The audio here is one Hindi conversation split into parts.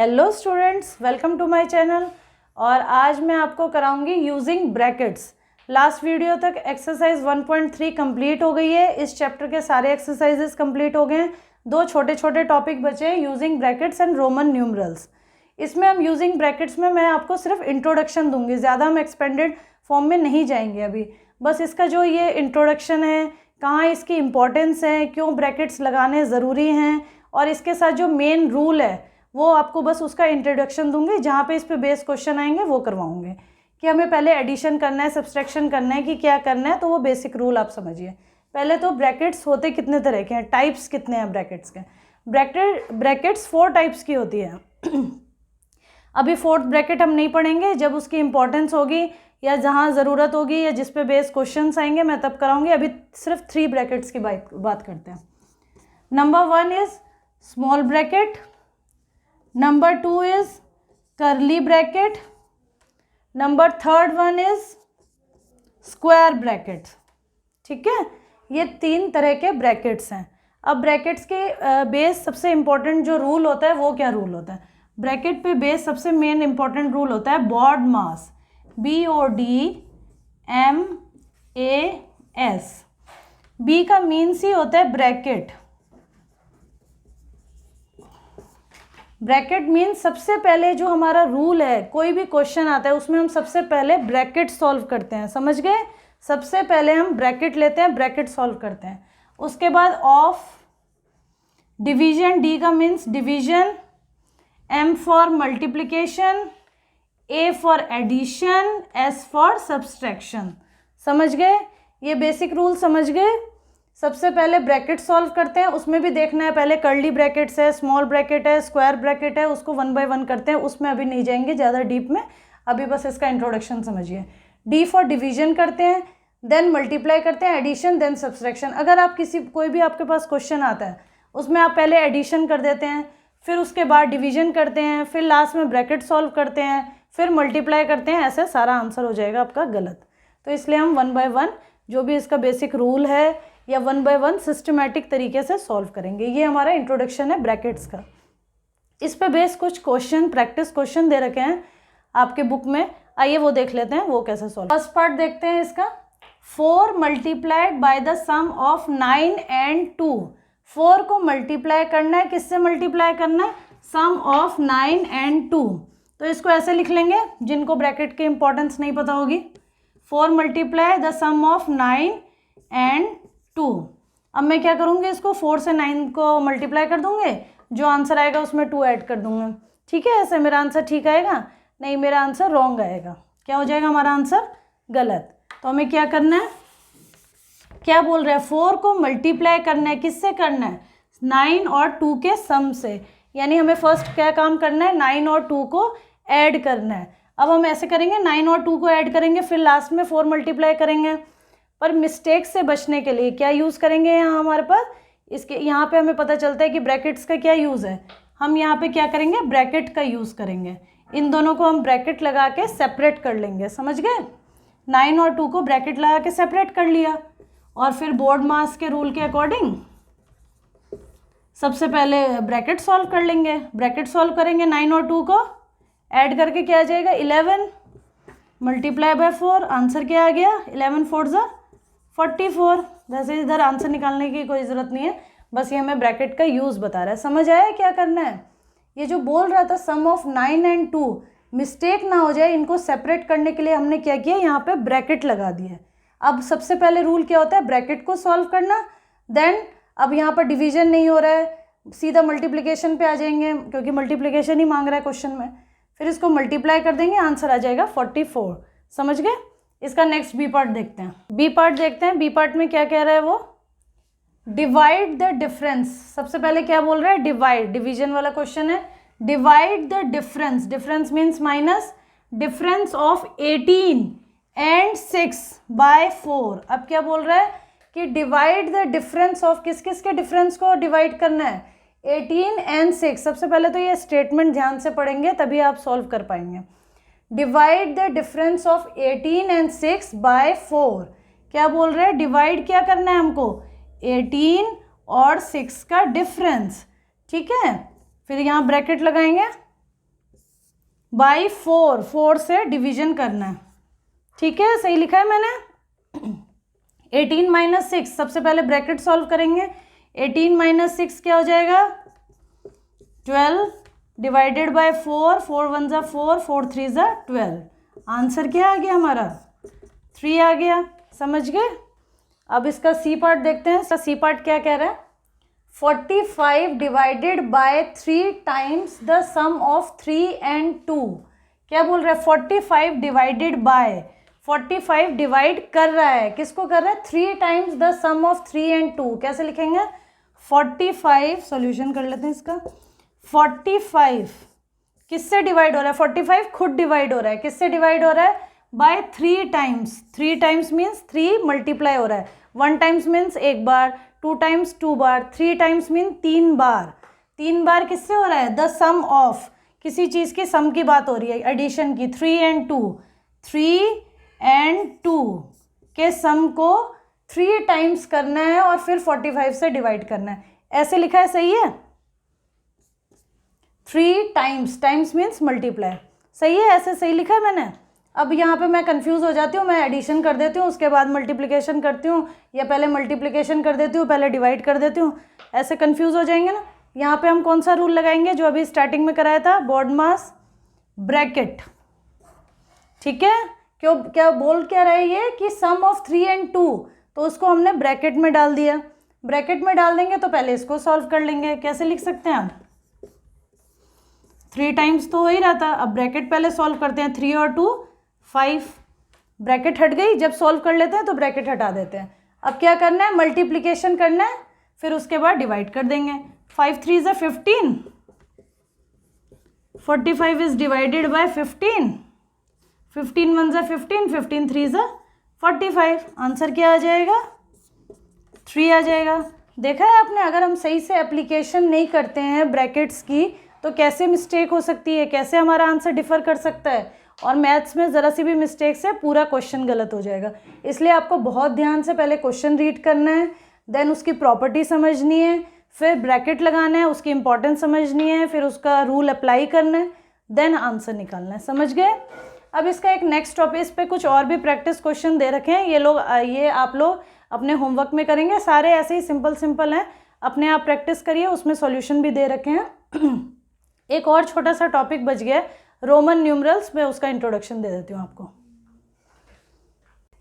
Hello students, welcome to my channel. और आज मैं आपको कराऊंगी यूजिंग ब्रैकेट्स। लास्ट वीडियो तक एक्सरसाइज 1.3 कंप्लीट हो गई है। इस चैप्टर के सारे एक्सरसाइजेस कंप्लीट हो गए हैं। दो छोटे छोटे टॉपिक बचे हैं, using brackets and Roman numerals. इसमें हम यूजिंग ब्रैकेट्स में मैं आपको सिर्फ इंट्रोडक्शन दूंगी, ज़्यादा हम एक्सपेंडेड फॉर्म में नहीं जाएंगे अभी। बस इसका जो ये इंट्रोडक्शन है, कहाँ इसकी इम्पोर्टेंस है, क्यों ब्रैकेट्स लगाने ज़रूरी हैं, और इसके साथ जो मेन रूल है वो आपको बस उसका इंट्रोडक्शन दूंगी। जहाँ पे इस पे बेस क्वेश्चन आएंगे वो करवाऊंगे कि हमें पहले एडिशन करना है, सब्सट्रैक्शन करना है, कि क्या करना है। तो वो बेसिक रूल आप समझिए। पहले तो ब्रैकेट्स होते कितने तरह के हैं, टाइप्स कितने हैं ब्रैकेट्स के। ब्रैकेट्स 4 टाइप्स की होती है। अभी 4th ब्रैकेट हम नहीं पढ़ेंगे, जब उसकी इंपॉर्टेंस होगी या जहाँ ज़रूरत होगी या जिस पे बेस क्वेश्चन आएंगे मैं तब कराऊंगी। अभी सिर्फ 3 ब्रैकेट्स की बात करते हैं। Number 1 is small bracket, number 2 is करली bracket, number 3rd one is square bracket. ठीक है, ये 3 तरह के ब्रैकेट्स हैं। अब ब्रैकेट्स के बेस सबसे इंपॉर्टेंट जो रूल होता है वो क्या रूल होता है। ब्रैकेट पे बेस सबसे मेन इंपॉर्टेंट रूल होता है बॉड मास, BODMAS। बी का मीन्स ही होता है ब्रैकेट। ब्रैकेट मीन्स सबसे पहले जो हमारा रूल है, कोई भी क्वेश्चन आता है उसमें हम सबसे पहले ब्रैकेट सॉल्व करते हैं। समझ गए, सबसे पहले हम ब्रैकेट लेते हैं, ब्रैकेट सॉल्व करते हैं। उसके बाद ऑफ डिवीजन, डी का means division, M for multiplication, A for addition, S for subtraction. समझ गए, ये बेसिक रूल समझ गए। सबसे पहले ब्रैकेट सॉल्व करते हैं, उसमें भी देखना है पहले कर्ली ब्रैकेट्स है, स्मॉल ब्रैकेट है, स्क्वायर ब्रैकेट है, उसको 1 बाय 1 करते हैं। उसमें अभी नहीं जाएंगे ज़्यादा डीप में, अभी बस इसका इंट्रोडक्शन समझिए। डी फॉर डिवीजन करते हैं, देन मल्टीप्लाई करते हैं, एडिशन, देन सब्सट्रैक्शन। अगर आप कोई भी आपके पास क्वेश्चन आता है उसमें आप पहले एडिशन कर देते हैं, फिर उसके बाद डिवीजन करते हैं, फिर लास्ट में ब्रैकेट सॉल्व करते हैं, फिर मल्टीप्लाई करते हैं, ऐसे सारा आंसर हो जाएगा आपका गलत। तो इसलिए हम 1 बाय 1 जो भी इसका बेसिक रूल है या 1 बाय 1 सिस्टमैटिक तरीके से सॉल्व करेंगे। ये हमारा इंट्रोडक्शन है ब्रैकेट्स का। इस पे बेस कुछ क्वेश्चन, प्रैक्टिस क्वेश्चन दे रखे हैं आपके बुक में, आइए वो देख लेते हैं वो कैसे सॉल्व। फर्स्ट पार्ट देखते हैं इसका। 4 multiplied by the sum of 9 and 2। 4 को मल्टीप्लाई करना है, किससे मल्टीप्लाई करना है, सम ऑफ 9 and 2। तो इसको ऐसे लिख लेंगे, जिनको ब्रैकेट की इंपॉर्टेंस नहीं पता होगी। 4 multiply the sum of 9 and 2। अब मैं क्या करूँगी, इसको 4 से 9 को मल्टीप्लाई कर दूँगे, जो आंसर आएगा उसमें 2 ऐड कर दूँगा। ठीक है, ऐसे मेरा आंसर ठीक आएगा? नहीं, मेरा आंसर रॉन्ग आएगा। क्या हो जाएगा हमारा आंसर? गलत। तो हमें क्या करना है, क्या बोल रहा है, 4 को मल्टीप्लाई करना है, किससे करना है, 9 और 2 के सम से। यानी हमें फर्स्ट क्या काम करना है, 9 और 2 को ऐड करना है। अब हम ऐसे करेंगे, 9 और 2 को ऐड करेंगे, फिर लास्ट में 4 मल्टीप्लाई करेंगे। पर मिस्टेक से बचने के लिए क्या यूज़ करेंगे यहाँ हमारे पास, इसके यहाँ पे हमें पता चलता है कि ब्रैकेट्स का क्या यूज़ है। हम यहाँ पे क्या करेंगे, ब्रैकेट का यूज़ करेंगे। इन दोनों को हम ब्रैकेट लगा के सेपरेट कर लेंगे। समझ गए, 9 और 2 को ब्रैकेट लगा के सेपरेट कर लिया, और फिर बोर्ड मास के रूल के अकॉर्डिंग सबसे पहले ब्रैकेट सॉल्व कर लेंगे। ब्रैकेट सॉल्व करेंगे, 9 और 2 को ऐड करके क्या आ जाएगा, 11 मल्टीप्लाई बाय 4। आंसर क्या आ गया, 11 4 ज़ा 44। वैसे इधर आंसर निकालने की कोई ज़रूरत नहीं है, बस ये हमें ब्रैकेट का यूज़ बता रहा है। समझ आया क्या करना है। ये जो बोल रहा था सम ऑफ 9 and 2, मिस्टेक ना हो जाए, इनको सेपरेट करने के लिए हमने क्या किया, यहाँ पे ब्रैकेट लगा दिया। अब सबसे पहले रूल क्या होता है, ब्रैकेट को सॉल्व करना। देन अब यहाँ पर डिवीजन नहीं हो रहा है, सीधा मल्टीप्लिकेशन पे आ जाएंगे, क्योंकि मल्टीप्लिकेशन ही मांग रहा है क्वेश्चन में। फिर इसको मल्टीप्लाई कर देंगे, आंसर आ जाएगा 44। समझ गए। इसका नेक्स्ट बी पार्ट देखते हैं। बी पार्ट देखते हैं, बी पार्ट में क्या कह रहा है वो, डिवाइड द डिफरेंस। सबसे पहले क्या बोल रहा है, डिवाइड, डिवीजन वाला क्वेश्चन है। Divide the difference, difference means minus, difference of 18 and 6 by 4। अब क्या बोल रहा है कि डिवाइड द डिफरेंस ऑफ, किस किस के डिफरेंस को डिवाइड करना है, 18 and 6। सबसे पहले तो ये स्टेटमेंट ध्यान से पढ़ेंगे तभी आप सॉल्व कर पाएंगे। Divide the difference of 18 and 6 by 4। क्या बोल रहे हैं, डिवाइड क्या करना है हमको, 18 और 6 का डिफरेंस। ठीक है, फिर यहाँ ब्रैकेट लगाएंगे, बाई 4, 4 से डिवीजन करना है, ठीक है, सही लिखा है मैंने। 18 माइनस 6, सबसे पहले ब्रैकेट सॉल्व करेंगे। 18 माइनस 6 क्या हो जाएगा, 12 डिवाइडेड बाय 4, 4 1 ज़ा 4, 4 3 ज़ा 12। आंसर क्या आ गया हमारा, 3 आ गया। समझ गए। अब इसका सी पार्ट देखते हैं। इसका सी पार्ट क्या कह रहा है, 45 divided by 3 times the sum of 3 and 2। क्या बोल रहा है, 45 डिवाइडेड बाय, 45 डिवाइड कर रहा है, किसको कर रहा है, 3 times the sum of 3 and 2। कैसे लिखेंगे, 45, सॉल्यूशन कर लेते हैं इसका। 45 किससे डिवाइड हो रहा है, 45 खुद डिवाइड हो रहा है, किससे डिवाइड हो रहा है, by 3 times. 3 times means 3 multiply हो रहा है, 1 टाइम्स मीन्स एक बार, 2 टाइम्स 2 बार, 3 टाइम्स मीन 3 बार। 3 बार किससे हो रहा है, द सम ऑफ, किसी चीज़ की सम की बात हो रही है, एडिशन की। 3 and 2, 3 and 2 के सम को 3 टाइम्स करना है और फिर 45 से डिवाइड करना है। ऐसे लिखा है, सही है। 3 टाइम्स, टाइम्स मीन्स मल्टीप्लाई, सही है, ऐसे सही लिखा है मैंने। अब यहाँ पे मैं कंफ्यूज हो जाती हूँ, मैं एडिशन कर देती हूँ, उसके बाद मल्टीप्लिकेशन करती हूँ, या पहले मल्टीप्लिकेशन कर देती हूँ, पहले डिवाइड कर देती हूँ, ऐसे कंफ्यूज हो जाएंगे ना। यहाँ पे हम कौन सा रूल लगाएंगे, जो अभी स्टार्टिंग में कराया था, BODMAS ब्रैकेट, ठीक है। क्यों, क्या बोल क्या रहा है ये, कि सम ऑफ 3 and 2, तो उसको हमने ब्रैकेट में डाल दिया। ब्रैकेट में डाल देंगे तो पहले इसको सॉल्व कर लेंगे। कैसे लिख सकते हैं आप, 3 टाइम्स तो हो ही रहा था, अब ब्रैकेट पहले सॉल्व करते हैं। 3 और 2 5, ब्रैकेट हट गई, जब सॉल्व कर लेते हैं तो ब्रैकेट हटा देते हैं। अब क्या करना है, मल्टीप्लिकेशन करना है, फिर उसके बाद डिवाइड कर देंगे। 5 3 ज़ा 15, 45 इज डिवाइडेड बाय 15, 15 1 ज़ा 15, 15 3 ज़ा 45। आंसर क्या आ जाएगा, 3 आ जाएगा। देखा है आपने, अगर हम सही से एप्लीकेशन नहीं करते हैं ब्रैकेट्स की तो कैसे मिस्टेक हो सकती है, कैसे हमारा आंसर डिफ़र कर सकता है। और मैथ्स में ज़रा सी भी मिस्टेक से पूरा क्वेश्चन गलत हो जाएगा। इसलिए आपको बहुत ध्यान से पहले क्वेश्चन रीड करना है, देन उसकी प्रॉपर्टी समझनी है, फिर ब्रैकेट लगाना है, उसकी इंपॉर्टेंस समझनी है, फिर उसका रूल अप्लाई करना है, देन आंसर निकालना है। समझ गए। अब इसका एक नेक्स्ट टॉपिक, इस पर कुछ और भी प्रैक्टिस क्वेश्चन दे रखे हैं, ये आप लोग अपने होमवर्क में करेंगे। सारे ऐसे ही सिंपल सिंपल हैं, अपने आप प्रैक्टिस करिए, उसमें सॉल्यूशन भी दे रखे हैं। एक और छोटा सा टॉपिक बच गया, रोमन न्यूमरल्स, में उसका इंट्रोडक्शन दे देती हूँ आपको।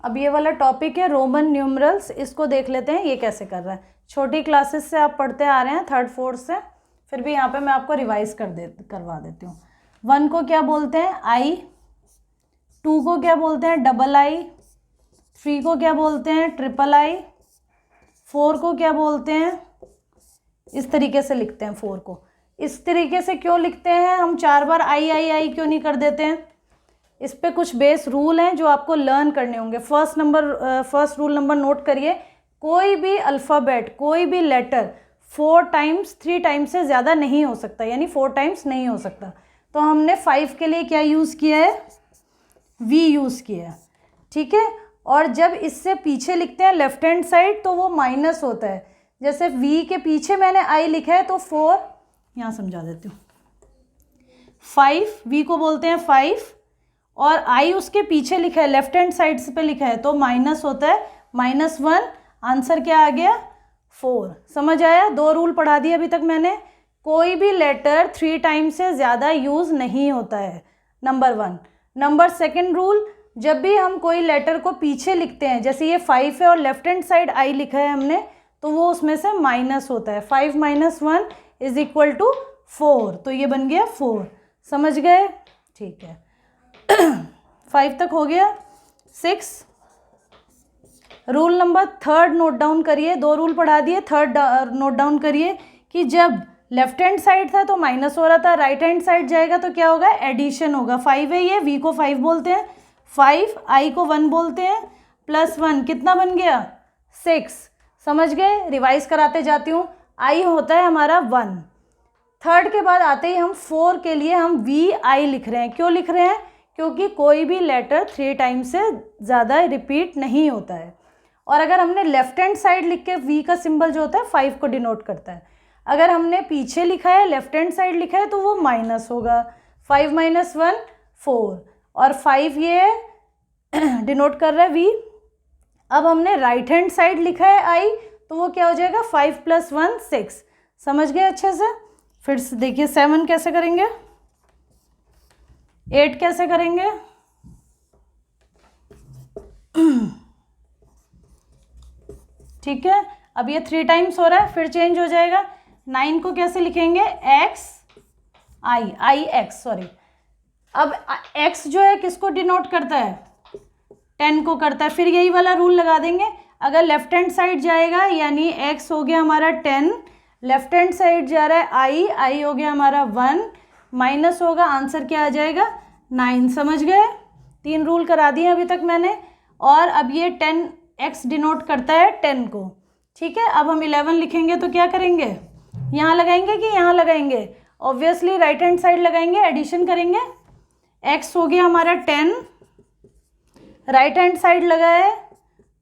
अब ये वाला टॉपिक है रोमन न्यूमरल्स, इसको देख लेते हैं ये कैसे कर रहा है। छोटी क्लासेस से आप पढ़ते आ रहे हैं, 3rd 4th से, फिर भी यहाँ पे मैं आपको रिवाइज करवा देती हूँ। 1 को क्या बोलते हैं, आई। 2 को क्या बोलते हैं, डबल आई। 3 को क्या बोलते हैं, ट्रिपल आई। 4 को क्या बोलते हैं, इस तरीके से लिखते हैं 4 को। इस तरीके से क्यों लिखते हैं हम, 4 बार आई आई आई क्यों नहीं कर देते हैं। इस पे कुछ बेस रूल हैं जो आपको लर्न करने होंगे। फर्स्ट रूल नंबर नोट करिए, कोई भी अल्फ़ाबेट, कोई भी लेटर 4 टाइम्स 3 टाइम्स से ज़्यादा नहीं हो सकता, यानी 4 टाइम्स नहीं हो सकता। तो हमने 5 के लिए क्या यूज़ किया है, वी यूज़ किया है, ठीक है। और जब इससे पीछे लिखते हैं लेफ्ट हैंड साइड तो वो माइनस होता है। जैसे वी के पीछे मैंने आई लिखा है तो 4, यहाँ समझा देती हूँ, 5, वी को बोलते हैं 5, और आई उसके पीछे लिखा है, लेफ्ट हैंड साइड पे लिखा है तो माइनस होता है, -1। आंसर क्या आ गया, 4। समझ आया। 2 रूल पढ़ा दिए अभी तक मैंने। कोई भी लेटर 3 टाइम्स से ज़्यादा यूज़ नहीं होता है, नंबर 1। नंबर 2 रूल, जब भी हम कोई लेटर को पीछे लिखते हैं, जैसे ये 5 है और लेफ्ट हैंड साइड आई लिखा है हमने, तो वो उसमें से माइनस होता है। 5 - 1 = 4, तो ये बन गया 4। समझ गए, ठीक है। 5 तक हो गया। 6 rule number 3rd note down करिए। 2 रूल पढ़ा दिए, 3rd नोट डाउन करिए कि जब लेफ्ट हैंड साइड था तो माइनस हो रहा था, राइट हैंड साइड जाएगा तो क्या होगा, एडिशन होगा। 5 है ये, वी को 5 बोलते हैं, 5 आई को 1 बोलते हैं, +1 कितना बन गया, 6। समझ गए। रिवाइज कराते जाती हूँ। आई होता है हमारा 1। 3rd के बाद आते ही हम 4 के लिए हम वी आई लिख रहे हैं। क्यों लिख रहे हैं, क्योंकि कोई भी लेटर 3 टाइम्स से ज़्यादा रिपीट नहीं होता है। और अगर हमने लेफ्ट हैंड साइड लिख के, वी का सिंबल जो होता है 5 को डिनोट करता है। अगर हमने पीछे लिखा है, लेफ्ट हैंड साइड लिखा है, तो वो माइनस होगा। 5 - 1 4 और 5 ये डिनोट कर रहा है v। अब हमने राइट हैंड साइड लिखा है i, तो वो क्या हो जाएगा 5 + 1 6। समझ गए अच्छे से। फिर से देखिए 7 कैसे करेंगे, 8 कैसे करेंगे, ठीक है। अब ये 3 टाइम्स हो रहा है, फिर चेंज हो जाएगा। 9 को कैसे लिखेंगे, x सॉरी। अब x जो है किसको डिनोट करता है, 10 को करता है। फिर यही वाला रूल लगा देंगे, अगर लेफ्ट हैंड साइड जाएगा यानी x हो गया हमारा 10, लेफ्ट हैंड साइड जा रहा है i हो गया हमारा 1, माइनस होगा, आंसर क्या आ जाएगा 9। समझ गए, 3 रूल करा दिए अभी तक मैंने। और अब ये 10x डिनोट करता है 10 को, ठीक है। अब हम 11 लिखेंगे तो क्या करेंगे, यहाँ लगाएंगे कि यहाँ लगाएंगे, ऑब्वियसली राइट हैंड साइड लगाएंगे, एडिशन करेंगे। x हो गया हमारा 10, राइट हैंड साइड लगा है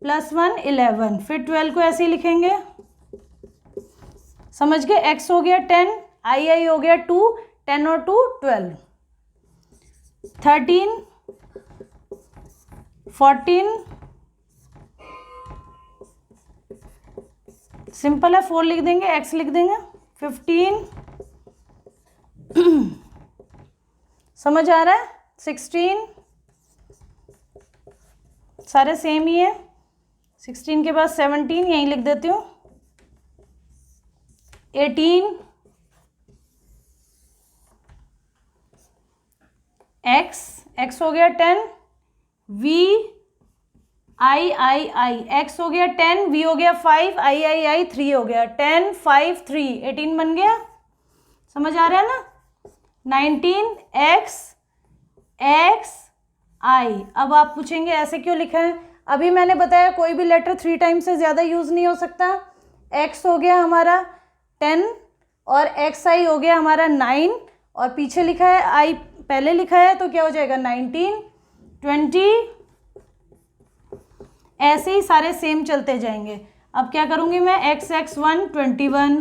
+1 11, फिर 12 को ऐसे ही लिखेंगे। समझ गए, x हो गया 10, i हो गया 2, 10 और 2 12, 13 14, सिंपल है 4 लिख देंगे, x लिख देंगे, 15 समझ आ रहा है, 16 सारे सेम ही है, 16 के बाद 17 यहीं लिख देती हूँ, 18 x हो गया 10, v i x हो गया 10, v हो गया 5, i 3 हो गया, 10 5 3 18 बन गया। समझ आ रहा है ना, 19 x i। अब आप पूछेंगे ऐसे क्यों लिखा है, अभी मैंने बताया कोई भी लेटर 3 टाइम्स से ज़्यादा यूज़ नहीं हो सकता। x हो गया हमारा 10 और xi हो गया हमारा 9 और पीछे लिखा है i पहले लिखा है तो क्या हो जाएगा 19 20, ऐसे ही सारे सेम चलते जाएंगे। अब क्या करूँगी मैं, x1 21,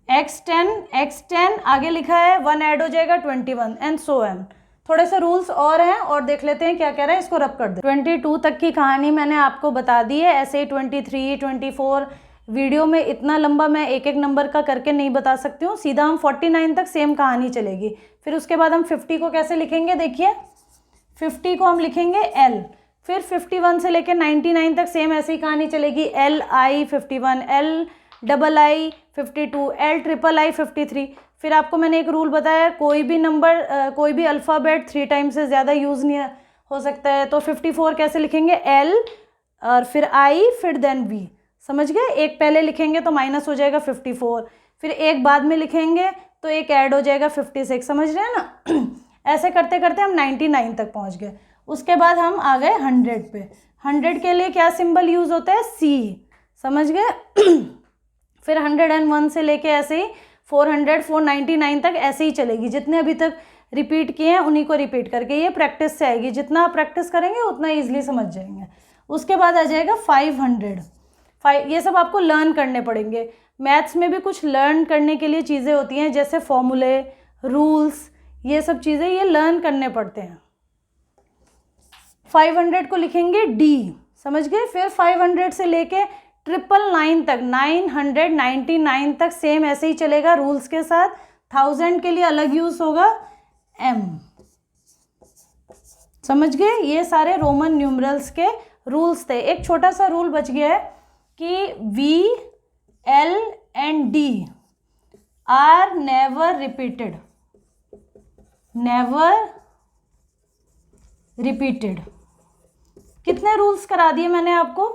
x10 आगे लिखा है 1 ऐड हो जाएगा 21 एंड सो ऑन। थोड़े से रूल्स और हैं और देख लेते हैं क्या कह रहा है, इसको रब कर दे। 22 तक की कहानी मैंने आपको बता दी है, ऐसे ही 23 24 वीडियो में इतना लंबा मैं एक एक नंबर का करके नहीं बता सकती हूँ। सीधा हम 49 तक सेम कहानी चलेगी, फिर उसके बाद हम 50 को कैसे लिखेंगे, देखिए 50 को हम लिखेंगे L, फिर 51 से लेकर 99 तक सेम ऐसी कहानी चलेगी, LI 51, LII 52, LIII 53। फिर आपको मैंने एक रूल बताया, कोई भी नंबर कोई भी अल्फ़ाबेट 3 टाइम्स से ज़्यादा यूज़ नहीं हो सकता है। तो 54 कैसे लिखेंगे, L और फिर I फिर देन V। समझ गए, एक पहले लिखेंगे तो माइनस हो जाएगा 54, फिर एक बाद में लिखेंगे तो एक ऐड हो जाएगा 56। समझ रहे हैं ना। ऐसे करते करते हम 99 तक पहुंच गए। उसके बाद हम आ गए 100 पे। 100 के लिए क्या सिंबल यूज़ होता है, C। समझ गए। फिर 101 से लेके ऐसे ही 400 499 तक ऐसे ही चलेगी। जितने अभी तक रिपीट किए हैं उन्हीं को रिपीट करके, ये प्रैक्टिस से आएगी। जितना आप प्रैक्टिस करेंगे उतना ईजिली समझ जाएंगे। उसके बाद आ जाएगा 500। ये सब आपको लर्न करने पड़ेंगे। मैथ्स में भी कुछ लर्न करने के लिए चीज़ें होती हैं, जैसे फॉर्मूले, रूल्स, ये सब चीज़ें ये लर्न करने पड़ते हैं। 500 को लिखेंगे D। समझ गए। फिर 500 से लेके 999 तक 999 तक सेम ऐसे ही चलेगा रूल्स के साथ। 1000 के लिए अलग यूज़ होगा M। समझ गए। ये सारे रोमन न्यूमरल्स के रूल्स थे। एक छोटा सा रूल बच गया है कि V, L and D are never repeated। never repeated। कितने रूल्स करा दिए मैंने आपको।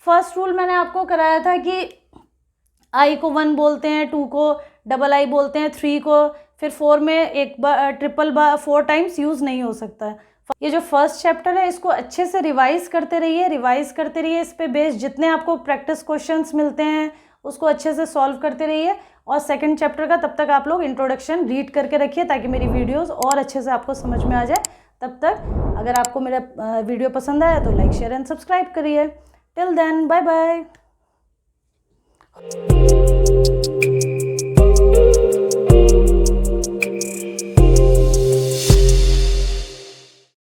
फर्स्ट रूल मैंने आपको कराया था कि I को 1 बोलते हैं, 2 को II बोलते हैं, 3 को, फिर 4 में एक बार ट्रिपल बार 4 टाइम्स यूज़ नहीं हो सकता है। ये जो फर्स्ट चैप्टर है इसको अच्छे से रिवाइज करते रहिए, इस पे बेस्ड जितने आपको प्रैक्टिस क्वेश्चंस मिलते हैं उसको अच्छे से सॉल्व करते रहिए। और सेकंड चैप्टर का तब तक आप लोग इंट्रोडक्शन रीड करके रखिए ताकि मेरी वीडियोस और अच्छे से आपको समझ में आ जाए। तब तक अगर आपको मेरा वीडियो पसंद आया तो लाइक, शेयर एंड सब्सक्राइब करिए। Till then, bye bye.